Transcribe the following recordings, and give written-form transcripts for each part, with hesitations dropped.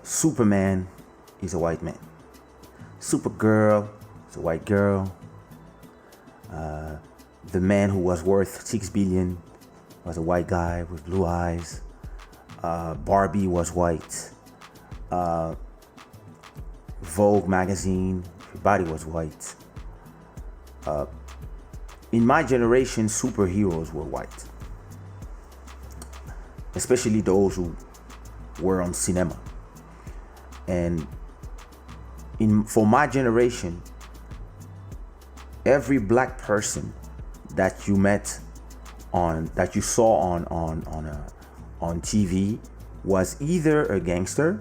Superman is a white man. Supergirl is a white girl. The man who was worth 6 billion was a white guy with blue eyes. Barbie was white. Vogue magazine, everybody was white. In my generation, superheroes were white, especially those who were on cinema. And for my generation, every black person that you met that you saw on TV was either a gangster,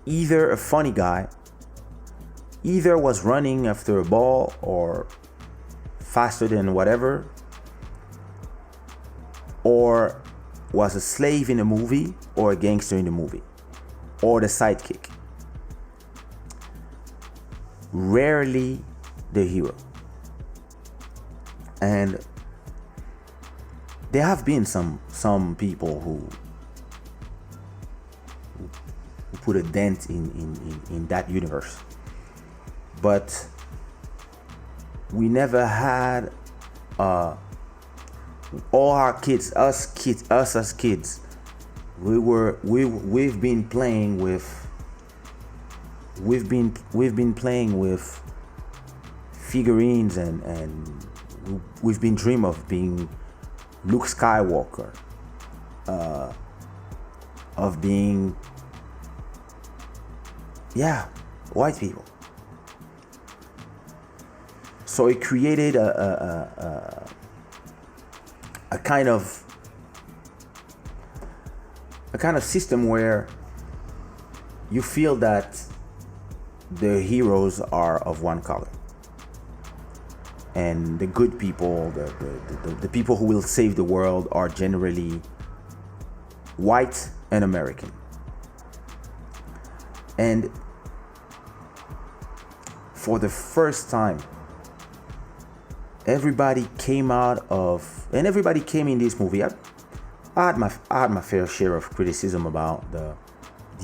either a funny guy, either was running after a ball or faster than whatever, or was a slave in a movie or a gangster in the movie, or the sidekick. Rarely the hero. And there have been some people who put a dent in that universe, but we never had all our kids, us as kids, we've been playing with figurines, and we've been dreaming of being Luke Skywalker, of being white people. So it created a kind of system where you feel that the heroes are of one color, and the good people, the people who will save the world, are generally white and American. And for the first time, everybody came in this movie. I had my fair share of criticism about the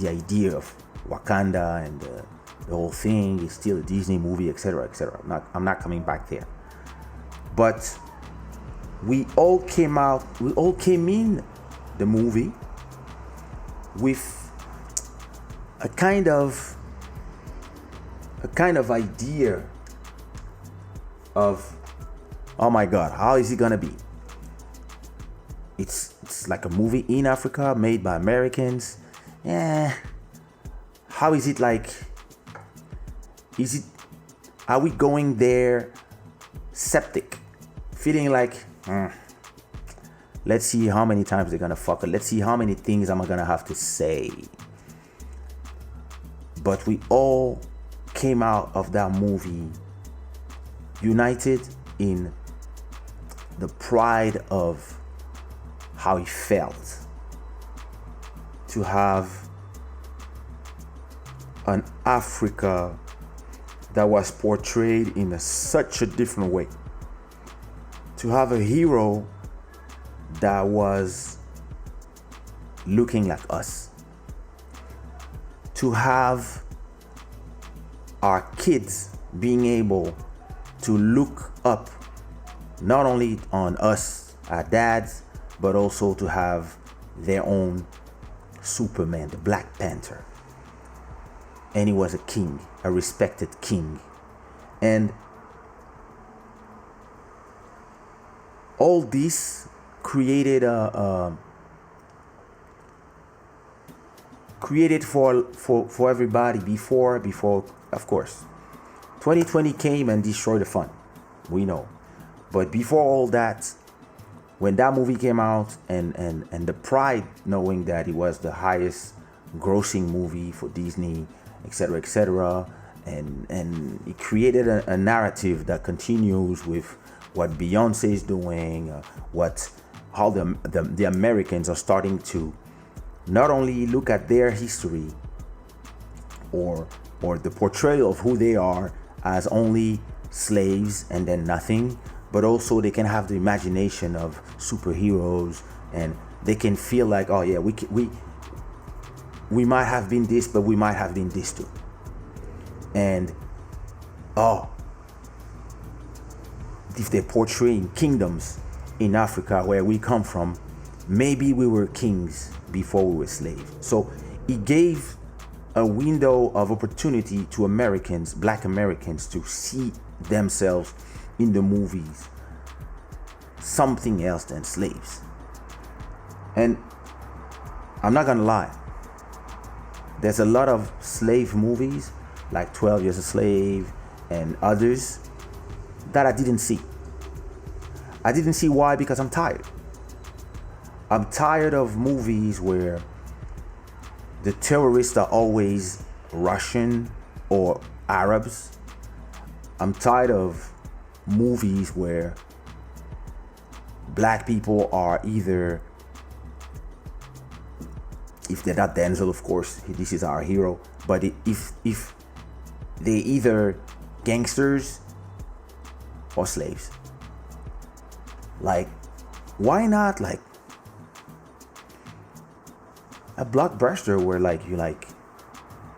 idea of Wakanda and the whole thing is still a Disney movie, etc., etc. I'm not coming back there. But we all came in the movie with a kind of idea of, oh my God, how is it gonna be? It's like a movie in Africa made by Americans. How is it like? Are we going there septic, feeling like, let's see how many times they're gonna fuck it. Let's see how many things I'm gonna have to say. But we all came out of that movie united in the pride of how it felt to have an Africa that was portrayed in such a different way, to have a hero that was looking like us, to have our kids being able to look up not only on us, our dads, but also to have their own Superman, the Black Panther. And he was a king, a respected king. And all this created for everybody before of course 2020 came and destroyed the fun, we know. But before all that, when that movie came out, and the pride knowing that it was the highest grossing movie for Disney, etc., and it created a narrative that continues with what Beyonce is doing, how the Americans are starting to not only look at their history or the portrayal of who they are as only slaves and then nothing, but also they can have the imagination of superheroes, and they can feel like, oh yeah, we might have been this, but we might have been this too. And oh, if they're portraying kingdoms in Africa where we come from, maybe we were kings before we were slaves. So it gave a window of opportunity to Americans, black Americans, to see themselves in the movies something else than slaves. And I'm not gonna lie, there's a lot of slave movies like 12 Years a Slave and others that I didn't see. I didn't see why? Because I'm tired. I'm tired of movies where the terrorists are always Russian or Arabs. I'm tired of movies where black people are either, if they're not Denzel, of course, this is our hero, but if they're either gangsters or slaves. Like, why not like a blockbuster where like you like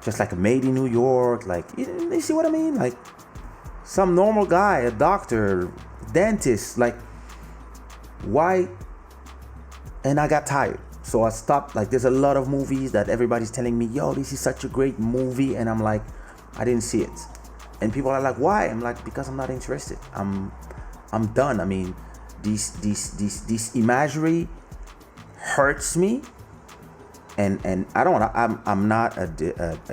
just like a Made in New York, like you see what I mean? Like some normal guy, a doctor, dentist, like why? And I got tired. So I stopped. Like there's a lot of movies that everybody's telling me, yo, this is such a great movie, and I'm like, I didn't see it. And people are like, why? I'm like, because I'm not interested. I'm done. I mean, this imagery hurts me, and I don't. I'm not a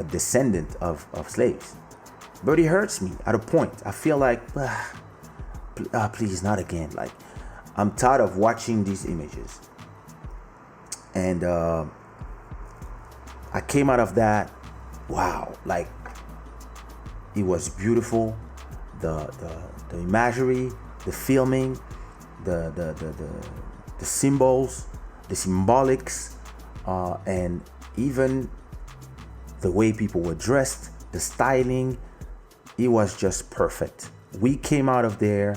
descendant of slaves, but it hurts me at a point. I feel like, please, not again. Like I'm tired of watching these images, and I came out of that. Wow, like it was beautiful. The imagery, the filming, the symbols, the symbolics, and even the way people were dressed, the styling, it was just perfect. We came out of there,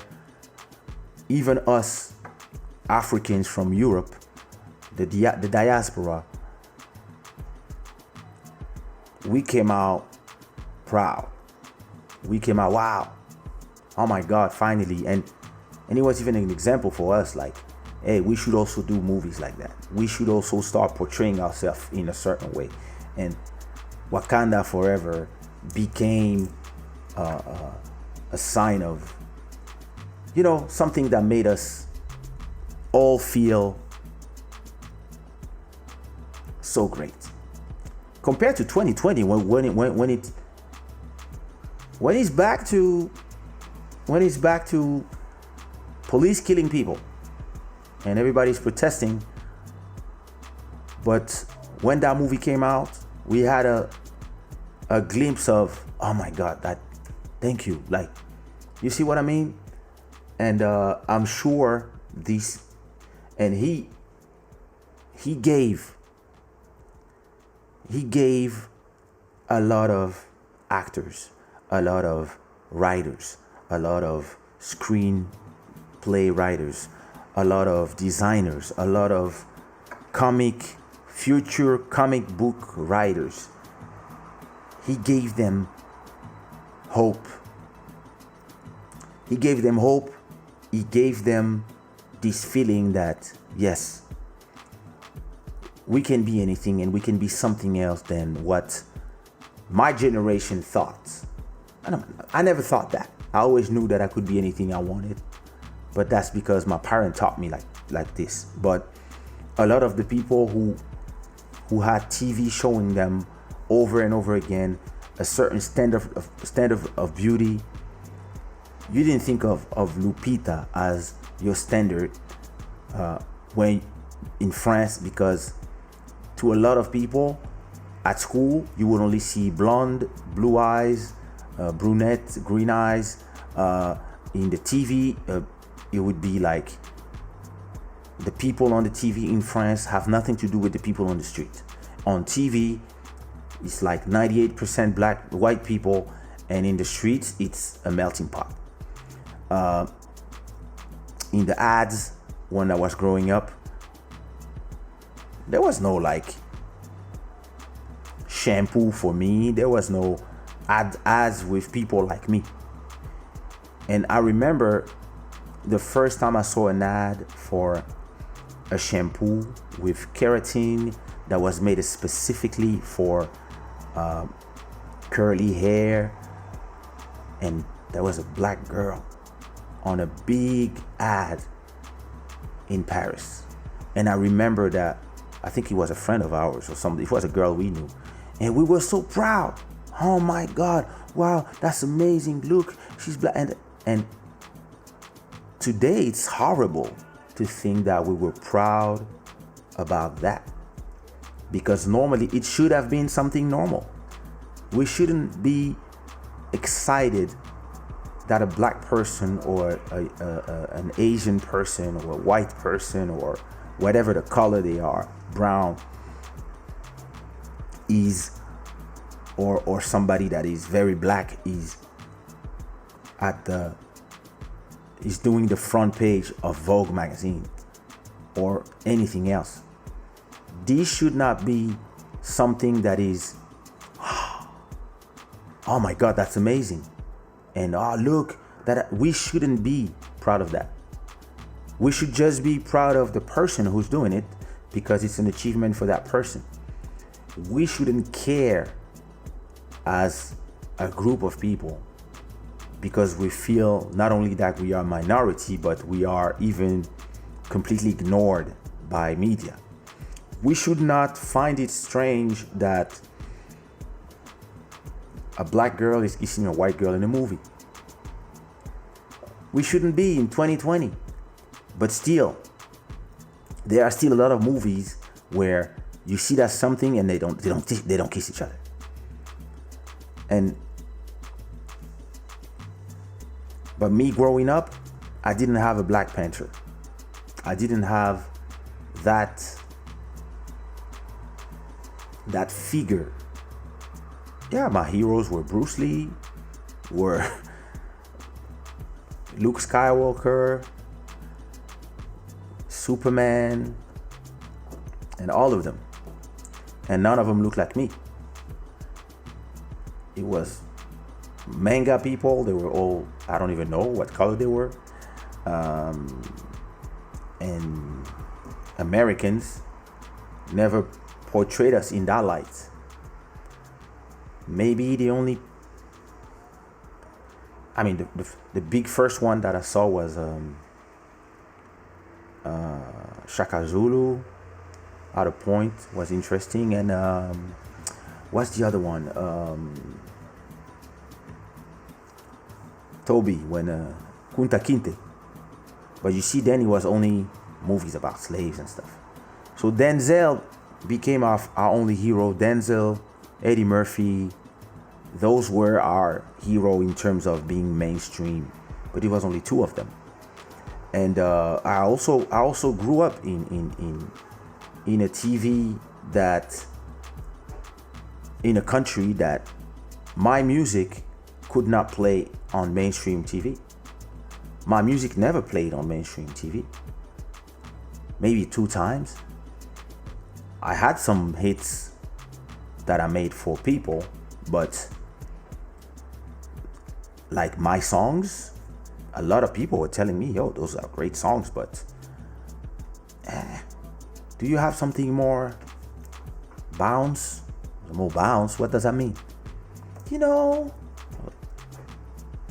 even us Africans from Europe, the diaspora, we came out proud. We came out, wow, oh my God, finally. And it was even an example for us, like, hey, we should also do movies like that. We should also start portraying ourselves in a certain way. And Wakanda Forever became a sign of, something that made us all feel so great. Compared to 2020, when it's back to police killing people and everybody's protesting. But when that movie came out, we had a glimpse of, oh my God, that, thank you. Like, you see what I mean? And I'm sure this, and he gave a lot of actors, a lot of writers, a lot of screenplay writers, a lot of designers, a lot of future comic book writers. He gave them hope. He gave them hope. He gave them this feeling that, yes, we can be anything and we can be something else than what my generation thought. I never thought that. I always knew that I could be anything I wanted, but that's because my parents taught me like this. But a lot of the people who had TV showing them over and over again a certain standard of beauty, you didn't think of Lupita as your standard when in France, because to a lot of people at school you would only see blonde, blue eyes, brunette, green eyes. In the TV, it would be like the people on the TV in France have nothing to do with the people on the street. On TV, it's like 98% black, white people, and in the streets, it's a melting pot. In the ads, when I was growing up, there was no like shampoo for me. There was no ads with people like me. And I remember the first time I saw an ad for a shampoo with keratin that was made specifically for curly hair, and there was a black girl on a big ad in Paris. And I remember that, I think he was a friend of ours or something. It was a girl we knew. And we were so proud. Oh my God, wow, that's amazing. Look, she's black. And today it's horrible to think that we were proud about that. Because normally it should have been something normal. We shouldn't be excited that a black person or an Asian person or a white person or whatever the color they are, brown, is, or somebody that is very black is doing the front page of Vogue magazine or anything else. This should not be something that is, oh my God, that's amazing. And oh, look, that we shouldn't be proud of that. We should just be proud of the person who's doing it because it's an achievement for that person. We shouldn't care as a group of people because we feel not only that we are a minority, but we are even completely ignored by media. We should not find it strange that a black girl is kissing a white girl in a movie. We shouldn't be in 2020. But still, there are still a lot of movies where you see that something and they don't kiss each other. But me growing up, I didn't have a Black Panther. I didn't have that figure. Yeah, my heroes were Bruce Lee, were Luke Skywalker, Superman, and all of them. And none of them looked like me. It was manga people. They were all, I don't even know what color they were. And Americans never portrayed us in that light. Maybe the only, the big first one that I saw was Shaka Zulu. Out of Point was interesting, and what's the other one? Toby, when Kunta Kinte. But you see, then it was only movies about slaves and stuff. So Denzel became our only hero. Denzel, Eddie Murphy, those were our hero in terms of being mainstream. But it was only two of them. And I also grew up in a TV that, in a country that my music could not play on mainstream TV. My music never played on mainstream TV. Maybe 2 times. I had some hits that I made for people, but like my songs, a lot of people were telling me, yo, those are great songs, but do you have something more bounce? More bounce? What does that mean?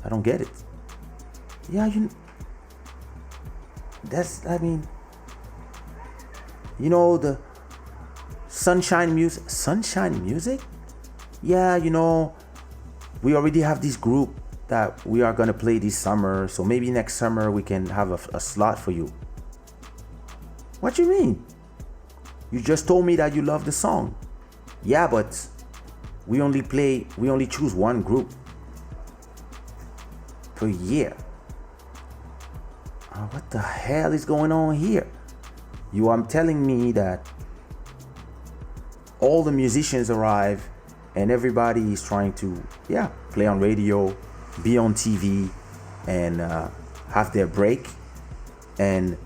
I don't get it. Yeah, the sunshine music. Sunshine music? Yeah, we already have this group that we are gonna play this summer, so maybe next summer we can have a slot for you. What you mean? You just told me that you love the song. Yeah, but we only choose one group per year. What the hell is going on here? You are telling me that all the musicians arrive and everybody is trying to, play on radio, be on TV, and have their break, and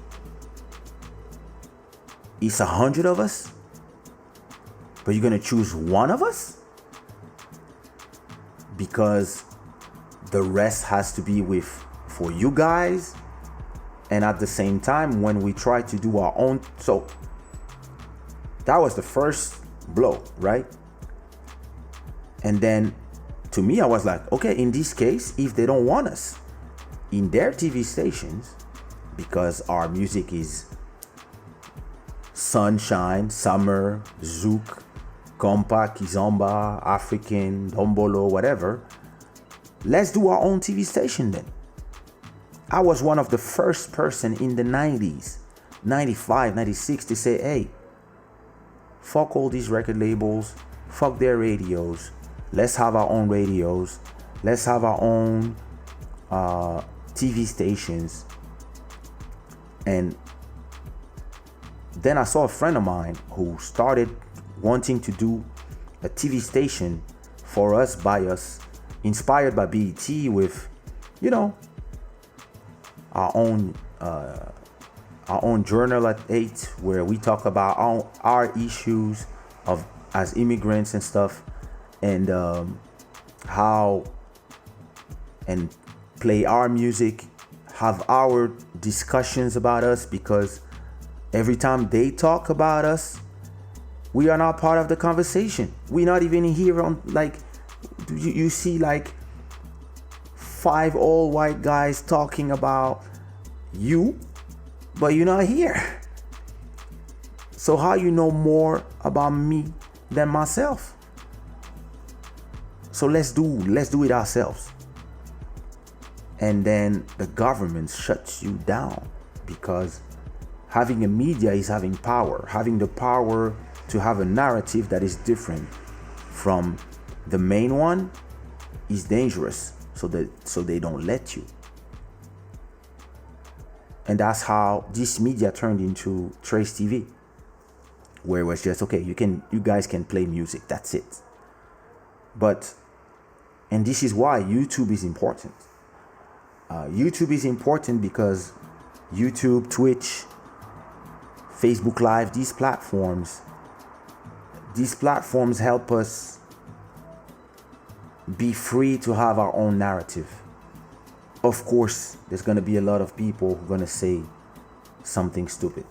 it's 100 of us But you're gonna choose one of us because the rest has to be with for you guys. And at the same time, when we try to do our own, so that was the first blow, right? And then to me, I was like, okay, in this case, if they don't want us in their TV stations because our music is sunshine, summer, zouk, compa, kizomba, African, dombolo, whatever, let's do our own TV station then. I was one of the first person in the 90s, 95, 96 to say, hey, fuck all these record labels, fuck their radios. Let's have our own radios. Let's have our own TV stations. And then I saw a friend of mine who started wanting to do a TV station for us, by us, inspired by BET with, you know, our own journal at 8, where we talk about our issues of as immigrants and stuff, and how, and play our music, have our discussions about us, because every time they talk about us, we are not part of the conversation. We're not even here on, like, you see like 5 old white guys talking about you, but you're not here. So how you know more about me than myself? So let's do it ourselves. And then the government shuts you down, because having a media is having power. Having the power to have a narrative that is different from the main one is dangerous. So they don't let you. And that's how this media turned into Trace TV, where it was just, okay, you guys can play music, that's it. But, and this is why YouTube is important. YouTube is important because YouTube, Twitch, Facebook Live, these platforms help us be free to have our own narrative. Of course, there's going to be a lot of people who are going to say something stupid.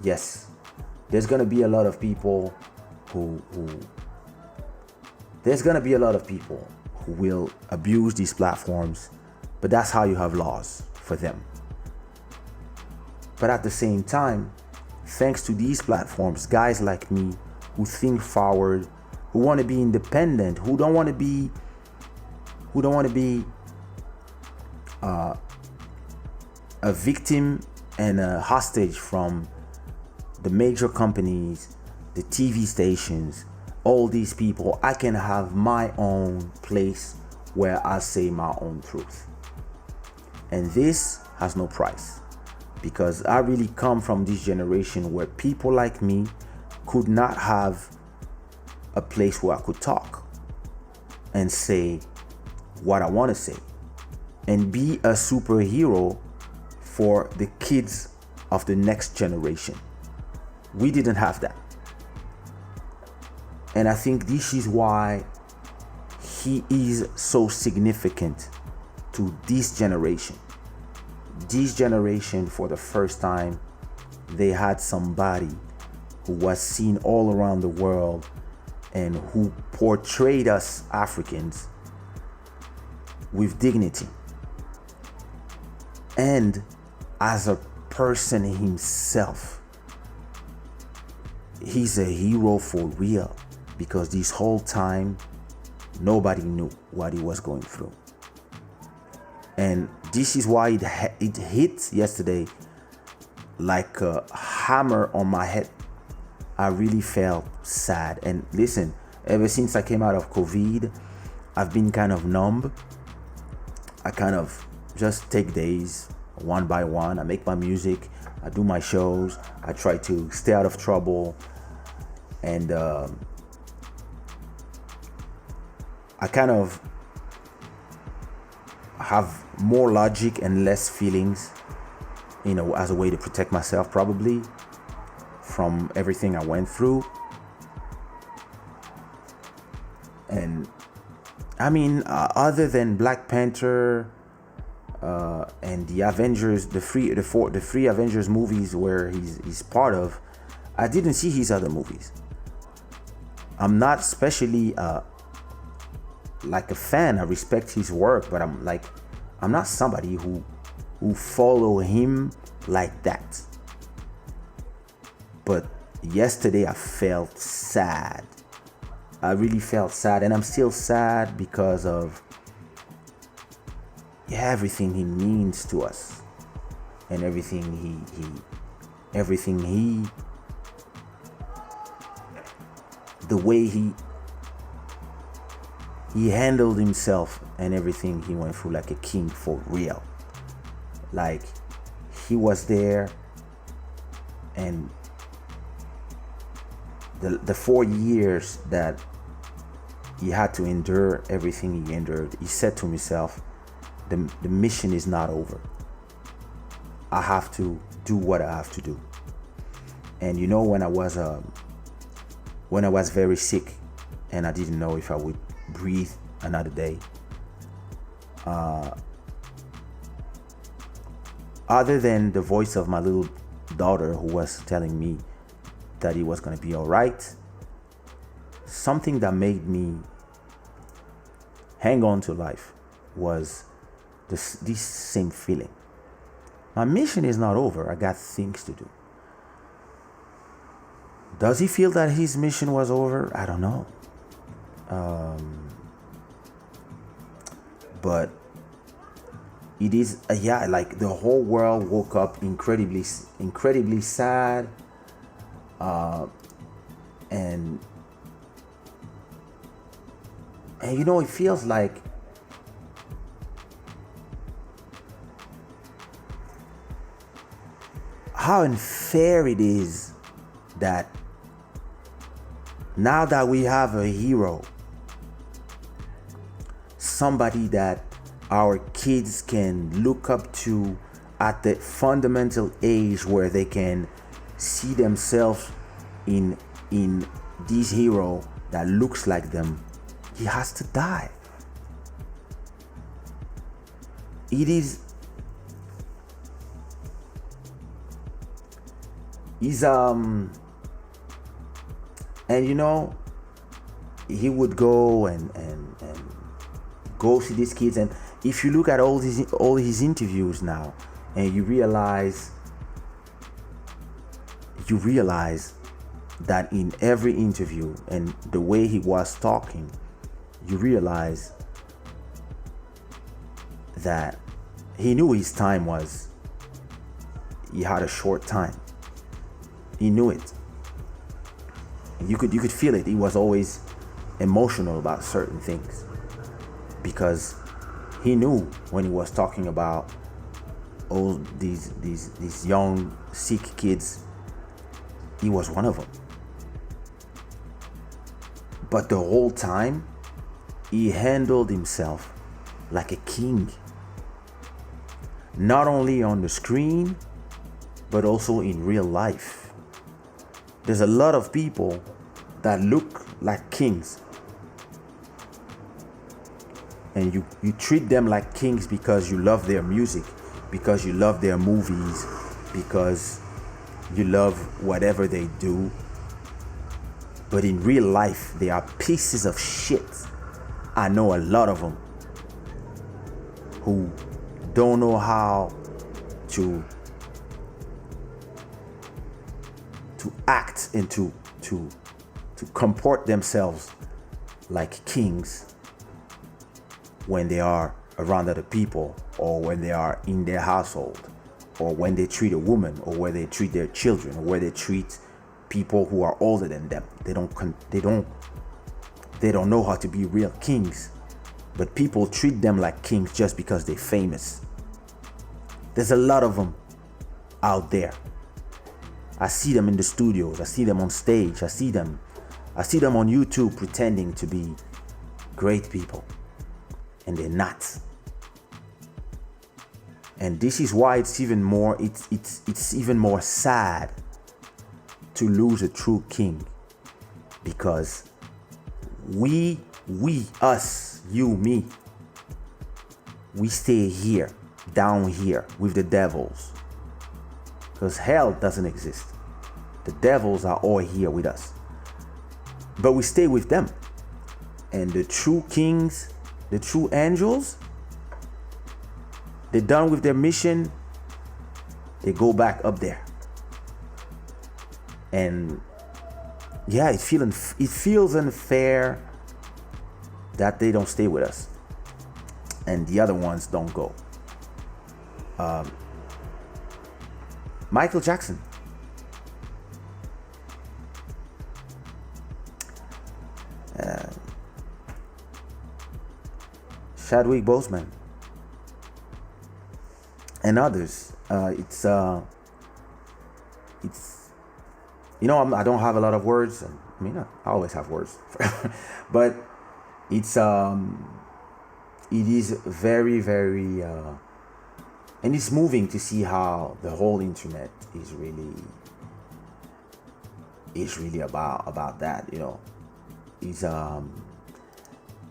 Yes, there's going to be a lot of people who will abuse these platforms, but that's how you have laws for them. But at the same time, thanks to these platforms, guys like me who think forward, who want to be independent, who don't want to be a victim and a hostage from the major companies, the TV stations, all these people. I can have my own place where I say my own truth. And this has no price, because I really come from this generation where people like me could not have a place where I could talk and say what I want to say and be a superhero for the kids of the next generation. We didn't have that. And I think this is why he is so significant to this generation. This generation, for the first time, they had somebody who was seen all around the world and who portrayed us Africans with dignity. And as a person himself, he's a hero for real, because this whole time, nobody knew what he was going through. And this is why it hit yesterday like a hammer on my head. I really felt sad. And listen, ever since I came out of COVID, I've been kind of numb. I kind of just take days one by one. I make my music, I do my shows, I try to stay out of trouble, and I kind of have more logic and less feelings, you know, as a way to protect myself, probably from everything I went through. And I mean, other than Black Panther and the Avengers, the three Avengers movies where he's part of, I didn't see his other movies. I'm not especially like a fan. I respect his work, but I'm not somebody who follow him like that. But yesterday I felt sad. I really felt sad, and I'm still sad because of everything he means to us, and everything he the way he handled himself and everything he went through, like a king for real. Like, he was there, and the 4 years that he had to endure everything he endured, he said to himself, the mission is not over. I have to do what I have to do. And you know, when I was very sick and I didn't know if I would breathe another day, other than the voice of my little daughter who was telling me that it was going to be all right, something that made me hang on to life was this same feeling. My mission is not over. I got things to do. Does he feel that his mission was over? I don't know. But it is, like the whole world woke up incredibly sad. And you know, it feels like how unfair it is that now that we have a hero, somebody that our kids can look up to at the fundamental age where they can see themselves in this hero that looks like them, he has to die. And you know, he would go and go see these kids, and if you look at all his interviews now, and you realize that in every interview and the way he was talking, you realize that he knew his time was, he had a short time. He knew it. You could feel it. He was always emotional about certain things because he knew when he was talking about all these young sick kids, he was one of them. But the whole time, he handled himself like a king. Not only on the screen, but also in real life. There's a lot of people that look like kings, and you treat them like kings because you love their music, because you love their movies, because you love whatever they do. But in real life, they are pieces of shit. I know a lot of them who don't know how to act and to comport themselves like kings when they are around other people, or when they are in their household, or when they treat a woman, or where they treat their children, or where they treat people who are older than them. They don't know how to be real kings, but people treat them like kings just because they're famous. There's a lot of them out there. I see them in the studios. I see them on stage. I see them on YouTube pretending to be great people, and they're not. And this is why it's even more sad to lose a true king, because we We, us, you, me, we stay here, down here with the devils. Because hell doesn't exist. The devils are all here with us. But we stay with them. And the true kings, the true angels, they're done with their mission. They go back up there. And yeah, it feels unfair that they don't stay with us. And the other ones don't go. Michael Jackson. Chadwick Boseman. And others. It's I don't have a lot of words. I mean, I always have words, but it is very, very, and it's moving to see how the whole internet is really about that.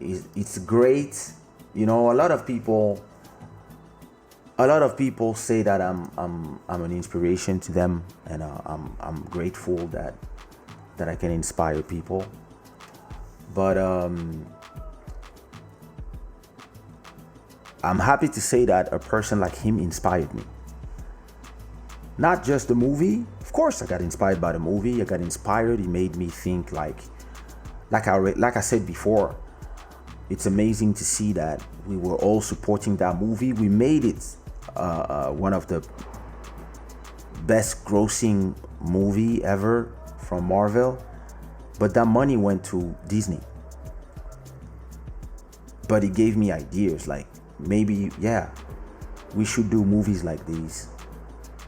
It's great. A lot of people say that I'm an inspiration to them, and I'm grateful that I can inspire people. But I'm happy to say that a person like him inspired me. Not just the movie. Of course, I got inspired by the movie. I got inspired. It made me think like I said before. It's amazing to see that we were all supporting that movie. We made it one of the best grossing movie ever from Marvel, but that money went to Disney. But it gave me ideas like maybe, we should do movies like these,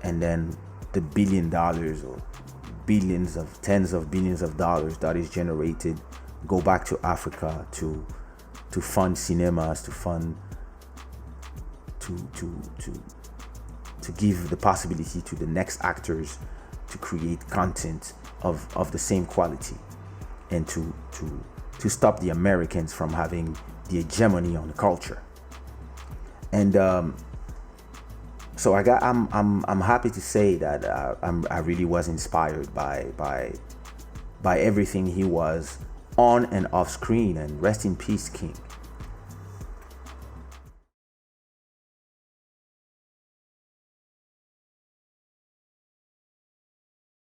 and then the $1 billion or billions of tens of billions of dollars that is generated go back to Africa to fund cinemas, to fund to give the possibility to the next actors to create content of the same quality, and to stop the Americans from having the hegemony on the culture. And so I'm happy to say that I really was inspired by everything he was on and off screen. And rest in peace, King.